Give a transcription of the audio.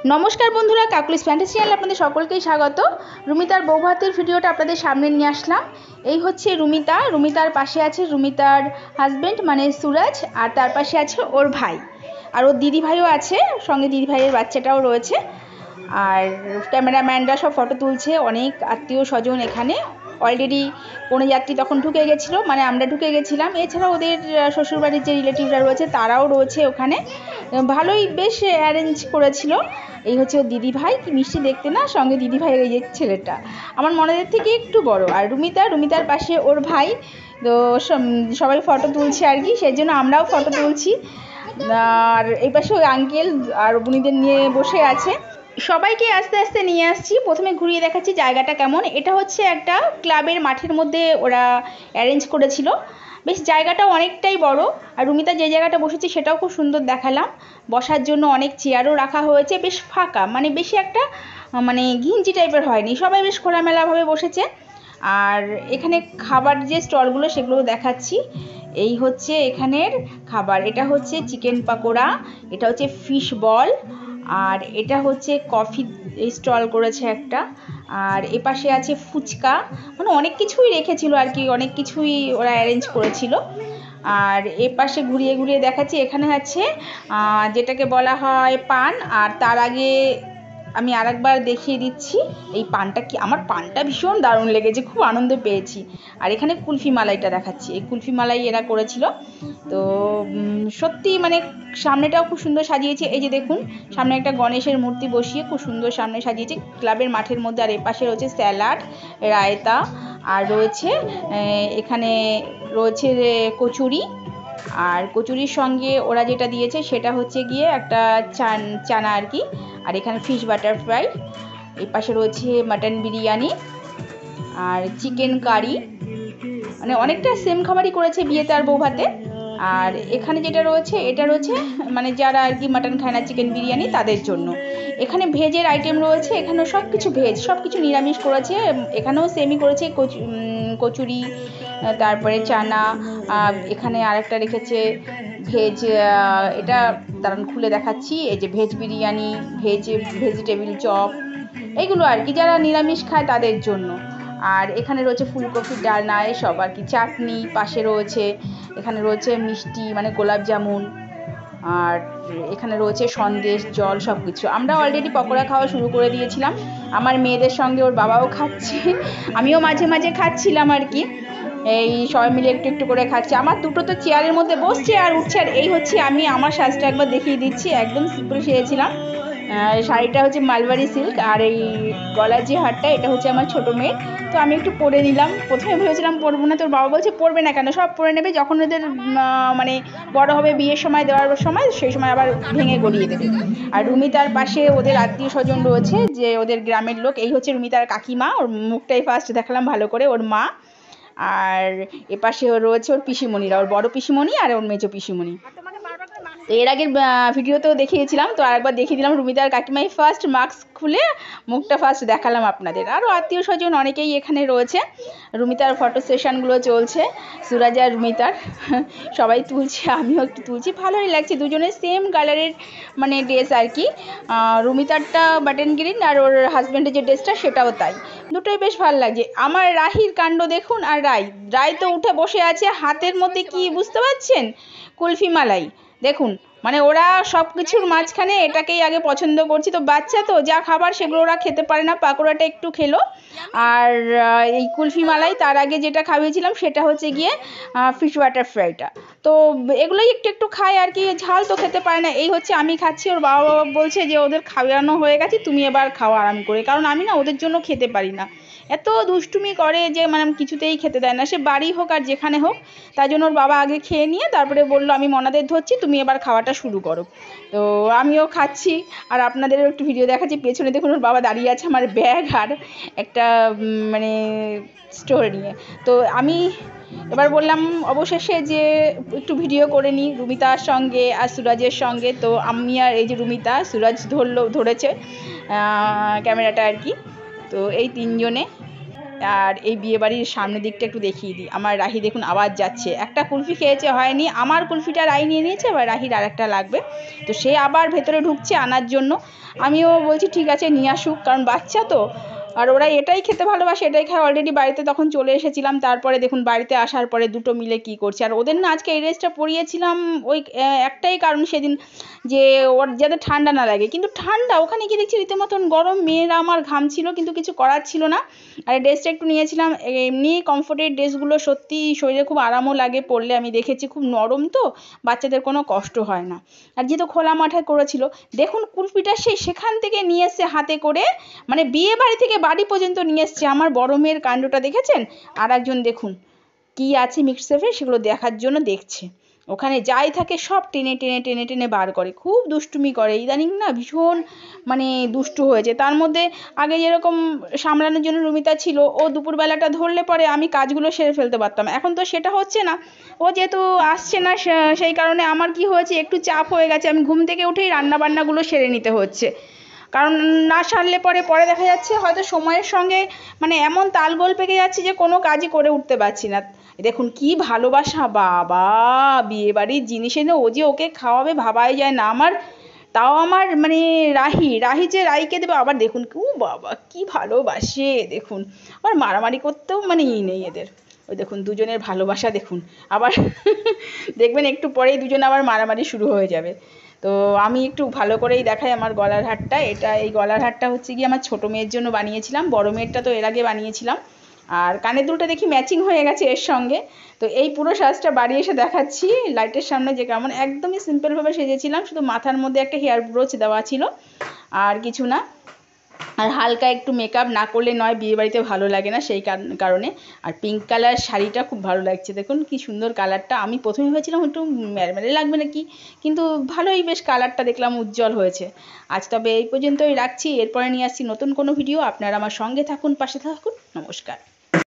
नमस्कार बंधुरा काकुलिस फैंटासि चैनल आपनादेर सकलकेई स्वागत। रुमितार बौ भातेर भिडियोटा आपनादेर सामने निये आसलाम। এই হচ্ছে রুমিতা, রুমিতার পাশে আছে রুমিতার হাজবেন্ড মানে সুরাজ, আর তার পাশে আছে ওর ভাই, আর ওর দিদি ভাইও আছে সঙ্গে, দিদি ভাইয়ের বাচ্চাটাও রয়েছে। আর ক্যামেরাম্যানরা সব ফটো তুলছে, অনেক আত্মীয় স্বজন এখানে। অলরেডি কোনো যাত্রী তখন ঢুকে গেছিলো, মানে আমরা ঢুকে গেছিলাম। এছাড়া ওদের শ্বশুরবাড়ির যে রিলেটিভরা রয়েছে তারাও রয়েছে ওখানে। ভালোই বেশ অ্যারেঞ্জ করেছিল। এই হচ্ছে ওর দিদি ভাই, কি মিষ্টি দেখতে না, সঙ্গে দিদি ভাইয়ের এই যে ছেলেটা আমার মনের থেকে একটু বড়। আর রুমিতার পাশে ওর ভাই। তো সবাই ফটো তুলছে আর কি, সেই জন্য আমরাও ফটো তুলছি। আর এই পাশে ওই আঙ্কেল আর বুনিদের নিয়ে বসে আছে। সবাইকে আস্তে আস্তে নিয়ে আসছি, প্রথমে ঘুরিয়ে দেখাচ্ছি জায়গাটা কেমন। এটা হচ্ছে একটা ক্লাবের মাঠের মধ্যে ওরা অ্যারেঞ্জ করেছিল। বেশ জায়গাটাও অনেকটাই বড়। আর রুমিতা যে জায়গাটা বসেছে সেটাও খুব সুন্দর দেখালাম। বসার জন্য অনেক চেয়ারও রাখা হয়েছে, বেশ ফাঁকা, মানে বেশি একটা মানে ঘিঞ্জি টাইপের হয়নি, সবাই বেশ খোলামেলাভাবে বসেছে। আর এখানে খাবার যে স্টলগুলো সেগুলো দেখাচ্ছি। এই হচ্ছে এখানের খাবার, এটা হচ্ছে চিকেন পাকোড়া, এটা হচ্ছে ফিশ বল, আর এটা হচ্ছে কফি স্টল করেছে একটা। আর এপাশে আছে ফুচকা, মানে অনেক কিছুই রেখেছিল আর কি, অনেক কিছুই ওরা অ্যারেঞ্জ করেছিল। আর এপাশে ঘুরিয়ে ঘুরিয়ে দেখাচ্ছি, এখানে আছে যেটাকে বলা হয় পান। আর তার আগে আমি আরেকবার দেখিয়ে দিচ্ছি এই পানটা, কি আমার পানটা ভীষণ দারুণ লেগেছে, খুব আনন্দ পেয়েছি। আর এখানে কুলফি মালাইটা দেখাচ্ছি, এই কুলফি মালাই এরা করেছিল। তো সত্যি মানে সামনেটাও খুব সুন্দর সাজিয়েছে। এই যে দেখুন, সামনে একটা গণেশের মূর্তি বসিয়ে খুব সুন্দর সামনে সাজিয়েছে ক্লাবের মাঠের মধ্যে। আর এপাশে রয়েছে স্যালাড, রায়তা, আর রয়েছে এখানে রয়েছে কচুরি। আর কচুরির সঙ্গে ওরা যেটা দিয়েছে সেটা হচ্ছে গিয়ে একটা চানা আর কি। আর এখানে ফিশ বাটার ফ্রাই, এই পাশে রয়েছে মাটন বিরিয়ানি আর চিকেন কারি, মানে অনেকটা সেম খাবারই করেছে বিয়েতে আর বউ ভাতে। আর এখানে যেটা রয়েছে এটা রয়েছে মানে যারা আর কি মাটন খায় না, চিকেন বিরিয়ানি, তাদের জন্য। এখানে ভেজের আইটেম রয়েছে, এখানেও সব কিছু ভেজ, সব কিছু নিরামিষ করেছে। এখানেও সেমই করেছে, কচুরি, তারপরে চানা। এখানে আরেকটা রেখেছে ভেজ, এটা দাঁড়ান খুলে দেখাচ্ছি। এই যে ভেজ বিরিয়ানি, ভেজিটেবিল চপ, এইগুলো আর কি যারা নিরামিষ খায় তাদের জন্য। আর এখানে রয়েছে ফুলকপির ডালনা, এসব আর কি, চাটনি পাশে রয়েছে। এখানে রয়েছে মিষ্টি মানে গোলাপ জামুন, আর এখানে রয়েছে সন্দেশ, জল, সব কিছু। আমরা অলরেডি পকোড়া খাওয়া শুরু করে দিয়েছিলাম, আমার মেয়েদের সঙ্গে ওর বাবাও খাচ্ছে, আমিও মাঝে মাঝে খাচ্ছিলাম আর কি। এই সবাই মিলে একটু একটু করে খাচ্ছে। আমার দুটো তো চেয়ারের মধ্যে বসছে আর উঠছে। আর এই হচ্ছে আমি আমার সাজটা একবার দেখিয়ে দিচ্ছি, একদম সিম্পল সেরেছিলাম। শাড়িটা হচ্ছে মালবারি সিল্ক, আর এই গলার যে হারটা এটা হচ্ছে আমার ছোটো মেয়ের। তো আমি একটু পরে নিলাম, প্রথমে ভেবেছিলাম পরবো না, তোর বাবা বলছে পরবে না কেন, সব পরে নেবে, যখন ওদের মানে বড় হবে, বিয়ের সময় দেওয়ার সময়, সেই সময় আবার ভেঙে গড়িয়ে দেবে। আর রুমিতার পাশে ওদের আত্মীয় স্বজন রয়েছে, যে ওদের গ্রামের লোক। এই হচ্ছে রুমিতার কাকিমা, ওর মুখটাই ফার্স্ট দেখালাম ভালো করে, ওর মা। আর এপাশে রয়েছে ওর পিসিমণিরা, ওর বড় পিসিমণি আর ওর মেজো পিসিমণি। তো এর আগের ভিডিওতেও দেখিয়েছিলাম, তো আরেকবার দেখিয়ে দিলাম। রুমিতার কাকিমাই ফার্স্ট মাস্ক খুলে মুখটা ফার্স্ট দেখালাম আপনাদের। আরও আত্মীয় স্বজন অনেকেই এখানে রয়েছে। রুমিতার ফটো সেশনগুলো চলছে, সুরাজ আর রুমিতার সবাই তুলছে, আমিও একটু তুলছি, ভালোই লাগছে। দুজনের সেম কালারের মানে ড্রেস আর কি, রুমিতারটা বাটন গ্রিন আর ওর হাজব্যান্ডের যে ড্রেসটা সেটাও তাই, দুটোই বেশ ভালো লাগছে। আমার রাহির কাণ্ড দেখুন, আর রায় তো উঠে বসে আছে, হাতের মধ্যে কি বুঝতে পারছেন, কুলফি মালাই দেখুন। মানে ওরা সব কিছুর মাঝখানে এটাকেই আগে পছন্দ করছি। তো বাচ্চা তো যা খাবার সেগুলো ওরা খেতে পারে না, পাকোড়াটা একটু খেলো। আর এই কুলফি মালাই তার আগে যেটা খাইয়েছিলাম সেটা হচ্ছে গিয়ে ফিশ বাটার ফ্রাইটা। তো এগুলোই একটু একটু খায় আর কি, ঝাল তো খেতে পারে না। এই হচ্ছে আমি খাচ্ছি, ওর বাবা বলছে যে ওদের খাওয়ানো হয়ে গেছে, তুমি এবার খাও আরাম করে, কারণ আমি না ওদের জন্য খেতে পারি না, এত দুষ্টুমি করে যে মানে কিছুতেই খেতে দেয় না, সে বাড়ি হোক আর যেখানে হোক। তাই জন্য ওর বাবা আগে খেয়ে নিয়ে তারপরে বললো আমি মনাদের ধরছি, তুমি এবার খাওয়াটা শুরু করো। তো আমিও খাচ্ছি আর আপনাদেরও একটু ভিডিও দেখাচ্ছি। পেছনে দেখুন ওর বাবা দাঁড়িয়ে আছে আমার ব্যাগ আর একটা মানে স্টোর নিয়ে। তো আমি এবার বললাম অবশেষে যে একটু ভিডিও করে নিই রুমিতার সঙ্গে আর সুরাজের সঙ্গে। তো আমি আর এই যে রুমিতা, সুরাজ ধরেছে ক্যামেরাটা আর কি। তো এই তিনজনে আর এই বিয়েবাড়ির সামনের দিকটা একটু দেখিয়ে দিই। আমার রাহি দেখুন আবার যাচ্ছে, একটা কুলফি খেয়েছে হয়নি, আমার কুলফিটা রাহি নিয়ে নিয়েছে, এবার রাহির আর একটা লাগবে, তো সে আবার ভেতরে ঢুকছে আনার জন্য। আমিও বলছি ঠিক আছে নিয়ে আসুক, কারণ বাচ্চা তো, আর ওরা এটাই খেতে ভালোবাসে, এটাই খায়। অলরেডি বাড়িতে তখন চলে এসেছিলাম, তারপরে দেখুন বাড়িতে আসার পরে দুটো মিলে কি করছে। আর ওদের না আজকে এই ড্রেসটা পরিয়েছিলাম ওই একটাই কারণ সেদিন, যে ওর যাতে ঠান্ডা না লাগে, কিন্তু ঠান্ডা ওখানে গিয়ে দেখছি রীতিমতন গরম, মেয়েরা আমার ঘামছিল কিন্তু কিছু করার ছিল না। আর এই ড্রেসটা একটু নিয়েছিলাম, এমনি কমফোর্টের ড্রেসগুলো সত্যি শরীরে খুব আরামও লাগে পরলে, আমি দেখেছি খুব নরম তো, বাচ্চাদের কোনো কষ্ট হয় না। আর যেহেতু খোলা মাঠে করেছিল, দেখুন কুলফিটা সেখান থেকে নিয়ে এসছে হাতে করে, মানে বিয়ে বাড়ি থেকে বাড়ি পর্যন্ত নিয়ে এসছে। আমার বড় মেয়ের কাণ্ডটা দেখেছেন? আর একজন দেখুন কি আছে মিক্সেফে, সেগুলো দেখার জন্য দেখছে, ওখানে যাই থাকে সব টেনে টেনে টেনে টেনে বার করে, খুব দুষ্টুমি করে ইদানিং না, ভীষণ মানে দুষ্টু হয়েছে। তার মধ্যে আগে যেরকম সামলানোর জন্য রুমিতা ছিল, ও দুপুরবেলাটা ধরলে পরে আমি কাজগুলো সেরে ফেলতে পারতাম, এখন তো সেটা হচ্ছে না। ও যেহেতু আসছে না, সেই কারণে আমার কি হয়েছে, একটু চাপ হয়ে গেছে, আমি ঘুম থেকে উঠেই রান্নাবান্নাগুলো সেরে নিতে হচ্ছে, কারণ না সারলে পরে দেখা যাচ্ছে হয়তো সময়ের সঙ্গে মানে এমন তালগোল পেকে যাচ্ছে যে কোনো কাজই করে উঠতে পারছি না। দেখুন কি ভালোবাসা, বাবা বিয়েবাড়ির জিনিস এনে ও যে ওকে খাওয়াবে ভাবাই যায় না আমার। তাও আমার মানে রাহি যে রাইকে দেবে, আবার দেখুন ও বাবা কি ভালোবাসে, দেখুন আবার মারামারি করতেও মানে নেই এদের। ওই দেখুন দুজনের ভালোবাসা দেখুন, আবার দেখবেন একটু পরেই দুজন আবার মারামারি শুরু হয়ে যাবে। তো আমি একটু ভালো করেই দেখাই আমার গলার হারটা, এই গলার হারটা হচ্ছে গিয়ে আমার ছোটো মেয়ের জন্য বানিয়েছিলাম, বড় মেয়েরটা তো এর আগে বানিয়েছিলাম। আর কানের দুলটা দেখি ম্যাচিং হয়ে গেছে এর সঙ্গে। তো এই পুরো সাজটা বাড়ি এসে দেখাচ্ছি লাইটের সামনে, যে কেমন একদমই সিম্পলভাবে সেজেছিলাম, শুধু মাথার মধ্যে একটা হেয়ার ব্রোচ দেওয়া ছিল, আর কিছু না। আর হালকা একটু মেকআপ না করলে নয়, বিয়েবাড়িতে ভালো লাগে না, সেই কারণে। আর পিঙ্ক কালার শাড়িটা খুব ভালো লাগছে, দেখুন কি সুন্দর কালারটা। আমি প্রথমে ভেবেছিলাম একটু ম্যারমেরে লাগবে নাকি, কিন্তু ভালোই বেশ কালারটা দেখলাম উজ্জ্বল হয়েছে। আজ তবে এই পর্যন্তই রাখছি, এরপরে নিয়ে আসছি নতুন কোনো ভিডিও। আপনারা আমার সঙ্গে থাকুন, পাশে থাকুন। নমস্কার।